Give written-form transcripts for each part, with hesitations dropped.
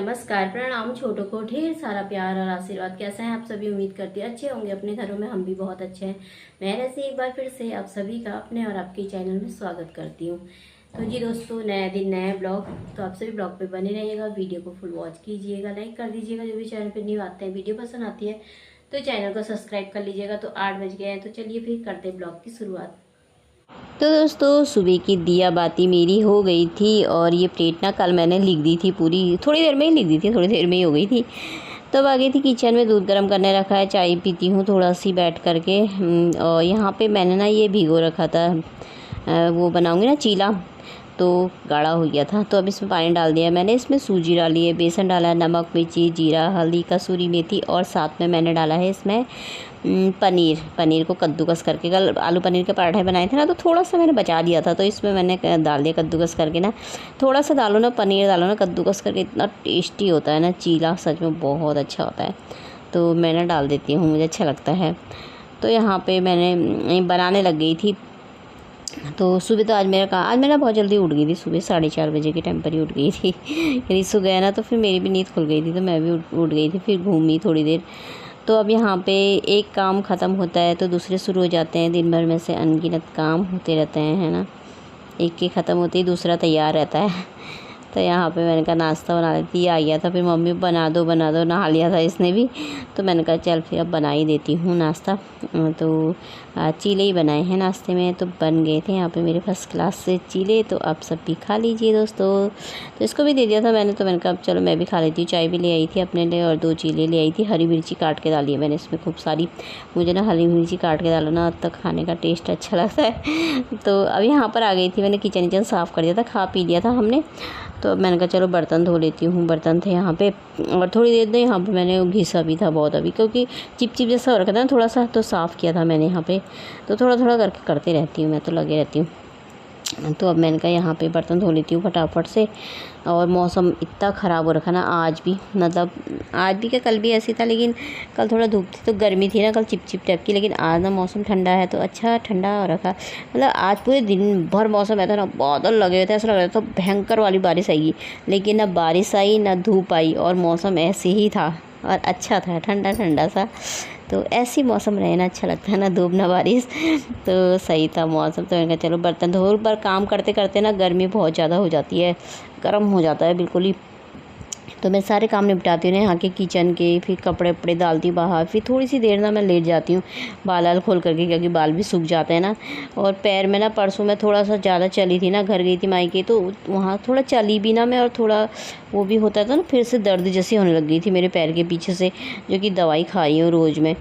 नमस्कार, प्रणाम। छोटों को ढेर सारा प्यार और आशीर्वाद। कैसे हैं आप सभी? उम्मीद करती है अच्छे होंगे। अपने घरों में हम भी बहुत अच्छे हैं। मैं ऐसे एक बार फिर से आप सभी का अपने और आपके चैनल में स्वागत करती हूँ। तो जी दोस्तों, नया दिन नया ब्लॉग। तो आप सभी ब्लॉग पे बने रहिएगा, वीडियो को फुल वॉच कीजिएगा, लाइक कर दीजिएगा। जो भी चैनल पर न्यू आते हैं, वीडियो पसंद आती है तो चैनल को सब्सक्राइब कर लीजिएगा। तो 8 बज गए हैं, तो चलिए फिर करते हैं ब्लॉग की शुरुआत। तो दोस्तों, सुबह की दिया बाती मेरी हो गई थी और ये प्लेट ना कल मैंने लिख दी थी पूरी, थोड़ी देर में ही लिख दी थी, थोड़ी देर में ही हो गई थी। तब आ गई थी किचन में, दूध गर्म करने रखा है, चाय पीती हूँ थोड़ा सी बैठ करके। और यहाँ पे मैंने ना ये भिगो रखा था, वो बनाऊँगी ना चीला, तो गाढ़ा हो गया था। तो अब इसमें पानी डाल दिया मैंने। इसमें सूजी डाली है, बेसन डाला है, नमक, मिर्ची, जीरा, हल्दी, कसूरी मेथी और साथ में मैंने डाला है इसमें पनीर को कद्दूकस करके। कल आलू पनीर के पराठे बनाए थे ना, तो थोड़ा सा मैंने बचा दिया था, तो इसमें मैंने डाल दिया कद्दूकस करके ना। थोड़ा सा डालो ना, पनीर डालो ना कद्दूकस करके, इतना टेस्टी होता है ना चीला, सच में बहुत अच्छा होता है। तो मैंने डाल देती हूँ, मुझे अच्छा लगता है। तो यहाँ पे मैंने बनाने लग गई थी। तो सुबह तो आज मैं बहुत जल्दी उठ गई थी। सुबह 4:30 बजे के टाइम पर ही उठ गई थी। रिसु गया ना, तो फिर मेरी भी नींद खुल गई थी, तो मैं भी उठ गई थी। फिर घूमी थोड़ी देर। तो अब यहाँ पे एक काम ख़त्म होता है तो दूसरे शुरू हो जाते हैं। दिन भर में से अनगिनत काम होते रहते हैं, है ना। एक के ख़त्म होते ही दूसरा तैयार रहता है। तो यहाँ पे मैंने कहा नाश्ता बना लेती। ये आ गया था, फिर मम्मी बना दो, नहा लिया था इसने भी। तो मैंने कहा चल फिर अब बना ही देती हूँ नाश्ता। तो चीले ही बनाए हैं नाश्ते में, तो बन गए थे यहाँ पे मेरे फर्स्ट क्लास से चीले। तो आप सब भी खा लीजिए दोस्तों। तो इसको भी दे दिया था मैंने, तो मैंने कहा चलो मैं भी खा लेती हूँ। चाय भी ले आई थी अपने लिए और 2 चीले ले आई थी। हरी मिर्ची काट के डाली है मैंने इसमें खूब सारी। मुझे ना हरी मिर्ची काट के डालो ना, तब खाने का टेस्ट अच्छा लगता है। तो अब यहाँ पर आ गई थी, मैंने किचन साफ़ कर दिया था, खा पी लिया था हमने। तो अब मैंने कहा चलो बर्तन धो लेती हूँ। बर्तन थे यहाँ पे, और थोड़ी देर में यहाँ पे मैंने घिसा भी था बहुत अभी, क्योंकि चिपचिप जैसा हो रखा था ना थोड़ा सा, तो साफ़ किया था मैंने यहाँ पे। तो थोड़ा थोड़ा करके करते रहती हूँ मैं, तो लगे रहती हूँ। तो अब मैंने कहा यहाँ पे बर्तन धो लेती हूँ फटाफट से। और मौसम इतना ख़राब हो रखा ना आज भी, मतलब आज भी क्या कल भी ऐसी था, लेकिन कल थोड़ा धूप थी तो गर्मी थी ना, कल चिपचिप टाइप की। लेकिन आज ना मौसम ठंडा है, तो अच्छा ठंडा हो रखा। मतलब आज पूरे दिन भर मौसम ऐसा ना, बादल लगे हुए थे, ऐसा लग रहा था भयंकर वाली बारिश आएगी। लेकिन ना बारिश आई ना धूप आई, और मौसम ऐसे ही था और अच्छा था, ठंडा ठंडा सा। तो ऐसी मौसम रहे ना, अच्छा लगता है ना, धूप ना बारिश। तो सही था मौसम। तो मैंने कहा चलो बर्तन धो, पर काम करते करते ना गर्मी बहुत ज़्यादा हो जाती है, गर्म हो जाता है बिल्कुल ही। तो मैं सारे काम निपटाती हूँ यहाँ के किचन के, फिर कपड़े वपड़े डालती हूँ बाहर, फिर थोड़ी सी देर ना मैं लेट जाती हूँ बाल खोल करके, क्योंकि बाल भी सूख जाते हैं ना। और पैर में ना परसों मैं थोड़ा सा ज़्यादा चली थी ना, घर गई थी मायके, तो वहाँ थोड़ा चली भी ना मैं, और थोड़ा वो भी होता था ना, फिर से दर्द जैसी होने लग गई थी मेरे पैर के पीछे से, जो कि दवाई खाई हूँ रोज़ में।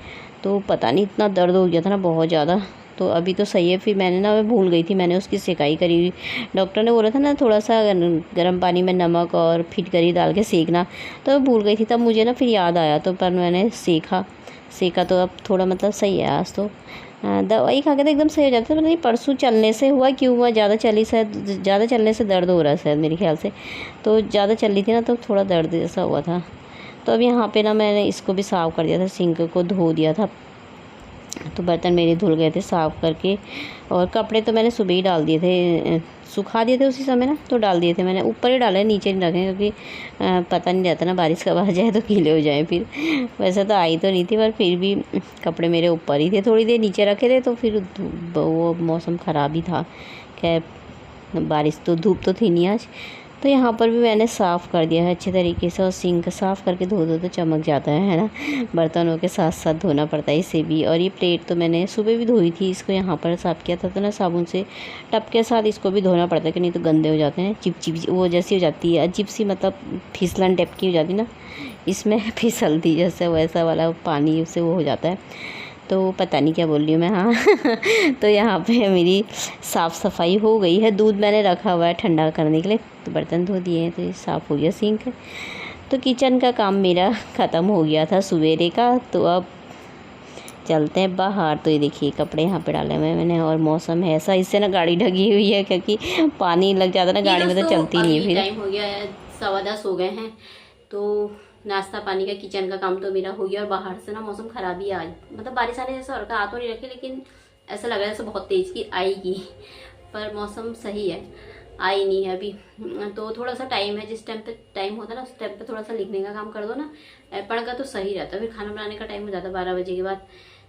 तो पता नहीं इतना दर्द हो गया था ना बहुत ज़्यादा। तो अभी तो सही है। फिर मैंने ना, मैं भूल गई थी, मैंने उसकी सेकाई करी हुई। डॉक्टर ने बोला था ना थोड़ा सा गर्म पानी में नमक और फिटकरी डाल के सेकना, तो मैं भूल गई थी। तब मुझे ना फिर याद आया, तो पर मैंने सेका तो अब थोड़ा मतलब सही है आज तो। दवाई खा के तो एकदम सही हो जाता है। पता नहीं परसों चलने से हुआ, क्यों हुआ, ज़्यादा चलने से दर्द हो रहा है शायद मेरे ख्याल से। तो ज़्यादा चल रही थी ना, तो थोड़ा दर्द जैसा हुआ था। तो अब यहाँ पे ना मैंने इसको भी साफ़ कर दिया था, सिंक को धो दिया था। तो बर्तन मेरे धुल गए थे साफ़ करके। और कपड़े तो मैंने सुबह ही डाल दिए थे, सुखा दिए थे उसी समय ना, तो डाल दिए थे मैंने। ऊपर ही डाले, नीचे नहीं रखे, क्योंकि पता नहीं रहता ना बारिश कब आ जाए तो गीले हो जाए फिर। वैसे तो आई तो नहीं थी, पर फिर भी कपड़े मेरे ऊपर ही थे, थोड़ी देर नीचे रखे थे, तो फिर वो मौसम ख़राब ही था। खैर बारिश तो, धूप तो थी नहीं आज। तो यहाँ पर भी मैंने साफ़ कर दिया है अच्छे तरीके से। और सिंक साफ़ करके धो दो तो चमक जाता है ना। बर्तनों के साथ साथ धोना पड़ता है इसे भी। और ये प्लेट तो मैंने सुबह भी धोई थी, इसको यहाँ पर साफ़ किया था, तो ना साबुन से टब के साथ इसको भी धोना पड़ता है, कि नहीं तो गंदे हो जाते हैं, चिपचिप वो जैसी हो जाती है, अजीब सी, मतलब फिसलन टाइप की हो जाती ना, इसमें फिसलती जैसे वैसा वाला पानी से वो हो जाता है। तो पता नहीं क्या बोल रही हूँ मैं। हाँ तो यहाँ पे मेरी साफ़ सफाई हो गई है। दूध मैंने रखा हुआ है ठंडा करने के लिए, तो बर्तन धो दिए हैं, तो ये साफ़ हो गया सिंक। तो किचन का काम मेरा ख़त्म हो गया था सवेरे का। तो अब चलते हैं बाहर। तो ये देखिए कपड़े यहाँ पे डाले हुए मैंने, और मौसम है ऐसा, इससे ना गाड़ी ढकी हुई है, क्योंकि पानी लग जाता है ना गाड़ी में, तो चलती नहीं है। फिर टाइम हो गया है, 10:15 हो गए हैं। तो नाश्ता पानी का, किचन का काम तो मेरा हो गया। और बाहर से ना मौसम ख़राब ही आज, मतलब बारिश आने जैसा और हाथ तो नहीं रखे, लेकिन ऐसा लग रहा है जैसे बहुत तेज़ की आएगी, पर मौसम सही है। आई नहीं है अभी। तो थोड़ा सा टाइम है, जिस टाइम पे टाइम होता है ना उस टाइम पे थोड़ा सा लिखने का काम कर दो ना पढ़ का, तो सही रहता है। फिर खाना बनाने का टाइम हो जाता है 12 बजे के बाद।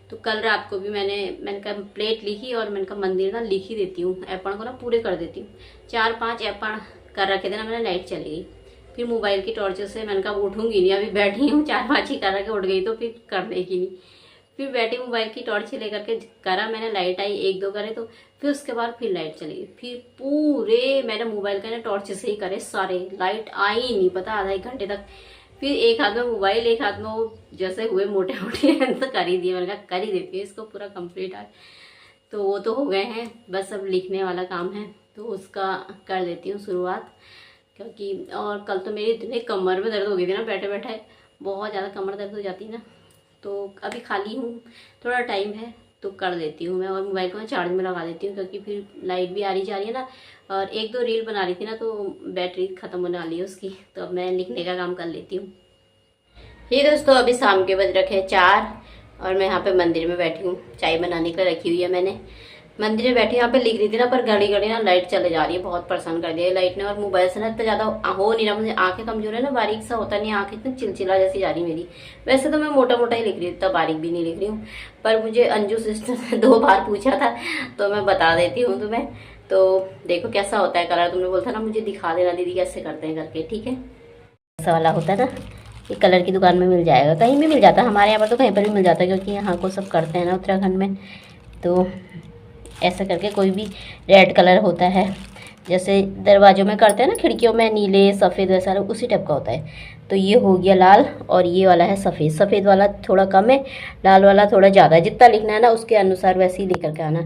तो कल रात को भी मैंने कहा प्लेट लिखी और मैंने कहा मंदिर ना लिख ही देती हूँ, एपण को ना पूरे कर देती हूँ। 4-5 एपण कर रखे थे ना मैंने, लाइट चली गई। फिर मोबाइल की टॉर्च से मैंने कहा उठूंगी नहीं, अभी बैठी हूँ 4-5 ही कर रखे, उठ गई तो फिर कर देगी नहीं। फिर बैठी मोबाइल की टॉर्च लेकर के करा मैंने, लाइट आई 1-2 करे तो फिर उसके बाद फिर लाइट चली गई। फिर पूरे मैंने मोबाइल का ना टॉर्च से ही करे सारे, लाइट आई नहीं पता आधा 1 घंटे तक। फिर एक हाथ में मोबाइल एक हाथ में वो जैसे हुए मोटे मोटे तो कर ही दिए। मैंने कहा कर ही देती है इसको पूरा कंप्लीट आज। तो वो तो हो गए हैं, बस अब लिखने वाला काम है तो उसका कर देती हूँ शुरुआत। क्योंकि और कल तो मेरी इतने कमर में दर्द हो गई थी ना, बैठे बैठे बहुत ज़्यादा कमर दर्द हो जाती ना। तो अभी खाली हूँ, थोड़ा टाइम है तो कर देती हूँ मैं। और मोबाइल को मैं चार्ज में लगा देती हूँ क्योंकि फिर लाइट भी आ रही जा रही है ना। और 1-2 रील बना रही थी ना तो बैटरी ख़त्म होने वाली है उसकी, तो अब मैं लिखने का काम कर लेती हूँ। ये दोस्तों अभी शाम के बज रखे हैं 4 और मैं यहाँ पे मंदिर में बैठी हूँ, चाय बनाने के लिए रखी हुई है मैंने। मंदिर में बैठी यहाँ पे लिख रही थी ना, पर घड़ी घड़ी ना लाइट चले जा रही है, बहुत परेशान कर दिया है लाइट ने। और मोबाइल से ना इतना ज़्यादा हो नहीं रहा, मुझे आंखें कमजोर है ना, बारीक सा होता नहीं, आंखें इतनी चिलचिला जैसी जा रही मेरी। वैसे तो मैं मोटा मोटा ही लिख रही हूँ, इतना बारीक भी नहीं लिख रही हूँ। पर मुझे अंजू सिस्टर ने 2 बार पूछा था तो मैं बता देती हूँ तुम्हें। तो देखो कैसा होता है कलर, तुमने बोला था ना मुझे दिखा देना दीदी कैसे करते हैं करके, ठीक है। ऐसा वाला होता है ना, ये कलर की दुकान में मिल जाएगा, कहीं भी मिल जाता है, हमारे यहाँ पर तो कहीं पर भी मिल जाता है क्योंकि यहाँ को सब करते हैं ना उत्तराखंड में। तो ऐसा करके कोई भी रेड कलर होता है, जैसे दरवाजों में करते हैं ना, खिड़कियों में नीले सफ़ेद वैसा उसी टाइप का होता है। तो ये हो गया लाल और ये वाला है सफ़ेद। सफ़ेद वाला थोड़ा कम है, लाल वाला थोड़ा ज़्यादा है। जितना लिखना है ना उसके अनुसार वैसे ही लेकर के आना।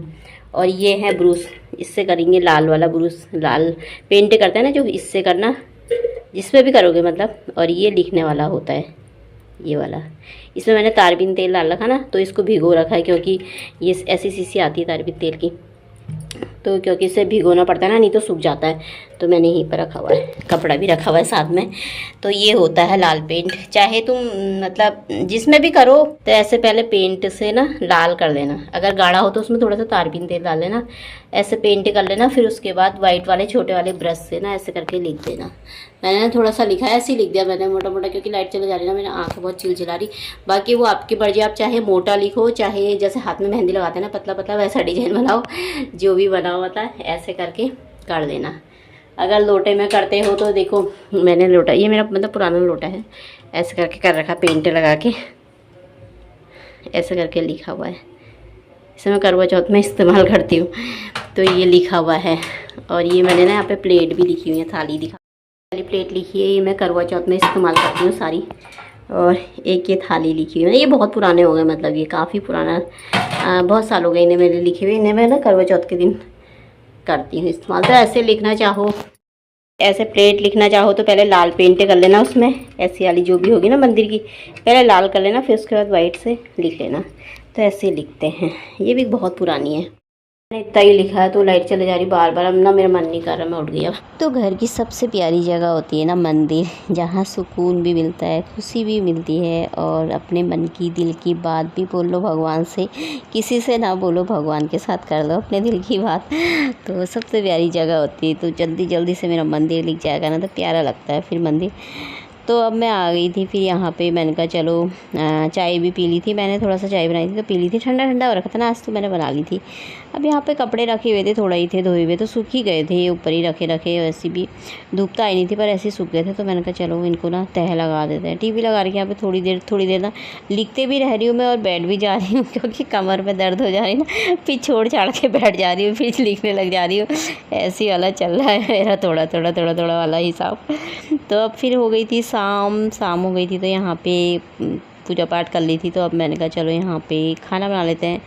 और ये है ब्रूस, इससे करेंगे लाल वाला ब्रूस, लाल पेंट करते हैं ना जो, इससे करना जिसमें भी करोगे मतलब। और ये लिखने वाला होता है ये वाला। इसमें मैंने तारबीन तेल डाल रखा ना, तो इसको भिगो रखा है क्योंकि ये ऐसी शीशी आती है तारबीन तेल की, तो क्योंकि इसे भिगोना पड़ता है ना, नहीं तो सूख जाता है। तो मैंने यहीं पर रखा हुआ है, कपड़ा भी रखा हुआ है साथ में। तो ये होता है लाल पेंट, चाहे तुम मतलब जिसमें भी करो तो ऐसे पहले पेंट से ना लाल कर लेना। अगर गाढ़ा हो तो उसमें थोड़ा सा तारबीन तेल डाल लेना, ऐसे पेंट कर लेना। फिर उसके बाद वाइट वाले छोटे वाले ब्रश से ना ऐसे करके लिख देना। मैंने ना थोड़ा सा लिखा है, ऐसे ही लिख दिया मैंने मोटा मोटा, क्योंकि लाइट चले जा रही ना, मेरी आँख बहुत चिलचिला रही। बाकी वो आपकी मर्जी, आप चाहे मोटा लिखो, चाहे जैसे हाथ में मेहंदी लगाते हैं ना पतला पतला, वैसा डिजाइन बनाओ, जो भी बनाओ होता है ऐसे करके कर देना। अगर लोटे में करते हो तो देखो मैंने लोटा, ये मेरा मतलब पुराना लोटा है, ऐसे करके कर रखा पेंट लगा के, ऐसे करके लिखा हुआ है। इसे मैं करवा चौथ में इस्तेमाल करती हूँ। तो ये लिखा हुआ है। और ये मैंने ना यहाँ पे प्लेट भी लिखी हुई है, थाली दिखा वाली प्लेट लिखी है, ये मैं करवा चौथ में इस्तेमाल करती हूँ सारी। और एक ये थाली लिखी हुई है, ये बहुत पुराने हो गए, मतलब ये काफ़ी पुराना, बहुत साल हो गए इन्हें मेरे लिखे हुए। इन्हें मैं ना करवा चौथ के दिन करती हूँ इस्तेमाल। तो ऐसे लिखना चाहो, ऐसे प्लेट लिखना चाहो तो पहले लाल पेंट कर लेना उसमें, ऐसी वाली जो भी होगी ना मंदिर की, पहले लाल कर लेना, फिर उसके बाद वाइट से लिख लेना। तो ऐसे लिखते हैं। ये भी बहुत पुरानी है, मैंने इतना ही लिखा है। तो लाइट चले जा रही बार बार, अब ना मेरा मन नहीं कर रहा, मैं उठ गया। तो घर की सबसे प्यारी जगह होती है ना मंदिर, जहाँ सुकून भी मिलता है, खुशी भी मिलती है, और अपने मन की दिल की बात भी बोल लो भगवान से। किसी से ना बोलो, भगवान के साथ कर लो अपने दिल की बात। तो सबसे प्यारी जगह होती है। तो जल्दी जल्दी से मेरा मंदिर लिख जाएगा ना तो प्यारा लगता है फिर मंदिर। तो अब मैं आ गई थी फिर यहाँ पे, मैंने कहा चलो चाय भी पी ली थी मैंने, थोड़ा सा चाय बनाई थी तो पी ली थी। ठंडा ठंडा हो रखा था ना आज, तो मैंने बना ली थी। अब यहाँ पे कपड़े रखे हुए थे, थोड़ा ही थे धोए हुए, तो सूख ही गए थे, ऊपर ही रखे वैसे भी धूप तो आई नहीं थी, पर ऐसे ही सूख गए थे। तो मैंने कहा चलो इनको ना तह लगा देते हैं। टीवी लगा रही यहाँ पे थोड़ी देर ना लिखते भी रह रही हूँ मैं और बैठ भी जा रही हूँ, क्योंकि कमर में दर्द हो जा रही है ना, फिर छोड़ छाड़ के बैठ जा रही हूँ, फिर लिखने लग जा रही हूँ। ऐसी वाला चल रहा है मेरा, थोड़ा थोड़ा वाला हिसाब। तो अब फिर हो गई थी शाम हो गई थी, तो यहाँ पे पूजा पाठ कर ली थी। तो अब मैंने कहा चलो यहाँ पे खाना बना लेते हैं।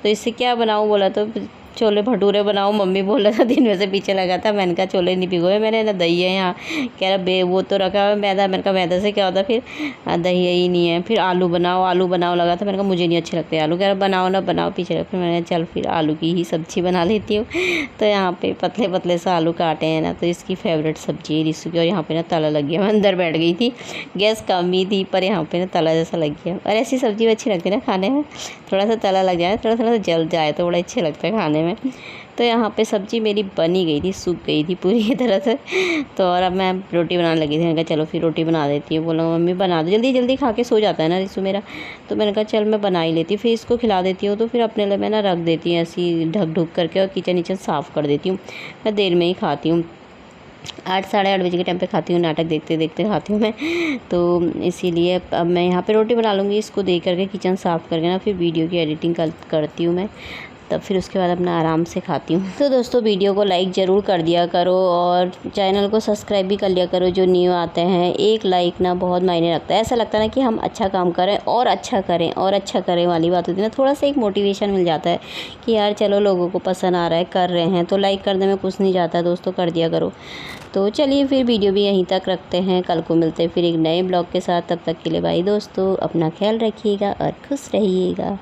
तो इससे क्या बनाऊँ बोला तो छोले भटूरे बनाओ, मम्मी बोल रहा था, दिन में से पीछे लगा था। मैंने कहा छोले नहीं भिगोए मैंने, ना दही है यहाँ। कह रहा वो तो रखा है मैदा। मैंने कहा मैदा से क्या होता, फिर दही ही नहीं है। फिर आलू बनाओ लगा था। मैंने कहा मुझे नहीं अच्छे लगते आलू। कह रहा बनाओ ना बनाओ, पीछे रख। फिर मैंने चल फिर आलू की ही सब्ज़ी बना लेती हूँ। तो यहाँ पे पतले पतले से आलू काटे हैं ना, तो इसकी फेवरेट सब्ज़ी है रिसु की। और यहाँ पे ना तला लग गया, मैं अंदर बैठ गई थी, गैस कम ही थी, पर यहाँ पे ना तला जैसा लग गया। और ऐसी सब्ज़ी अच्छी लगती है ना खाने में, थोड़ा सा तला लग जाए, थोड़ा सा जल जाए तो बड़ा अच्छे लगता है खाने में। में। तो यहाँ पे सब्ज़ी मेरी बन ही गई थी, सूख गई थी पूरी तरह से। तो और अब मैं रोटी बनाने लगी थी। मैंने कहा चलो फिर रोटी बना देती हूँ। बोला मम्मी बना दो, जल्दी जल्दी खा के सो जाता है ना रिसु मेरा। तो मैंने कहा चल मैं बना ही लेती हूँ, फिर इसको खिला देती हूँ। तो फिर अपने लिए मैं ना रख देती हूँ ऐसी ढक ढुक करके, और किचन विचन साफ़ कर देती हूँ। मैं देर में ही खाती हूँ, 8 साढ़े 8 बजे के टाइम पे खाती हूँ। नाटक देखते देखते खाती हूँ मैं। तो इसीलिए अब मैं यहाँ पे रोटी बना लूँगी, इसको देख करके किचन साफ़ करके ना फिर वीडियो की एडिटिंग करती हूँ मैं। तब फिर उसके बाद अपना आराम से खाती हूँ। तो दोस्तों वीडियो को लाइक ज़रूर कर दिया करो, और चैनल को सब्सक्राइब भी कर लिया करो जो न्यू आते हैं। एक लाइक ना बहुत मायने रखता है। ऐसा लगता है ना कि हम अच्छा काम करें और अच्छा करें और अच्छा करें वाली बात होती है ना। थोड़ा सा एक मोटिवेशन मिल जाता है कि यार चलो लोगों को पसंद आ रहा है, कर रहे हैं, तो लाइक करने में कुछ नहीं जाता है दोस्तों, कर दिया करो। तो चलिए फिर वीडियो भी यहीं तक रखते हैं, कल को मिलते हैं फिर एक नए ब्लॉग के साथ। तब तक के लिए बाय दोस्तों, अपना ख्याल रखिएगा और खुश रहिएगा।